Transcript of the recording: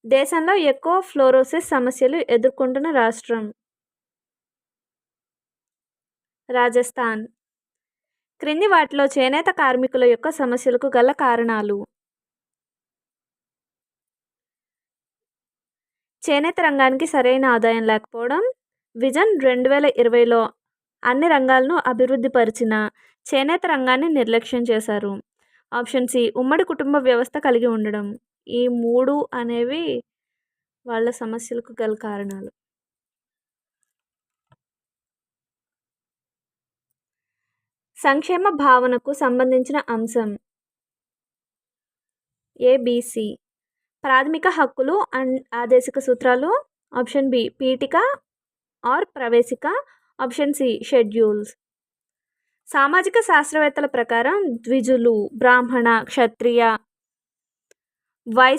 దేశంలో ఎక్కువ ఫ్లోరోసిస్ సమస్యలు ఎదుర్కొంటున్న రాష్ట్రం? రాజస్థాన్. క్రింది వాటిలో చేనేత కార్మికుల యొక్క సమస్యలకు గల కారణాలు? చేనేత రంగానికి సరైన ఆదాయం లేకపోవడం, విజన్ 2020లో అన్ని రంగాలను అభివృద్ధి పరిచిన చేనేత రంగాన్ని నిర్లక్ష్యం చేశారు. ఆప్షన్ సి ఉమ్మడి కుటుంబ వ్యవస్థ కలిగి ఉండడం. ఈ 3 అనేవి వాళ్ళ సమస్యలకు గల కారణాలు. సంక్షేమ భావనకు సంబంధించిన అంశం. ఏబిసి. ప్రాథమిక హక్కులు అండ్ ఆదేశిక సూత్రాలు. ఆప్షన్ బి పీఠిక ఆర్ ప్రవేశిక. Option C schedules. సామాజిక శాస్త్రవేత్తల ప్రకారం ద్విజులు, బ్రాహ్మణ, క్షత్రియ, వైశ్య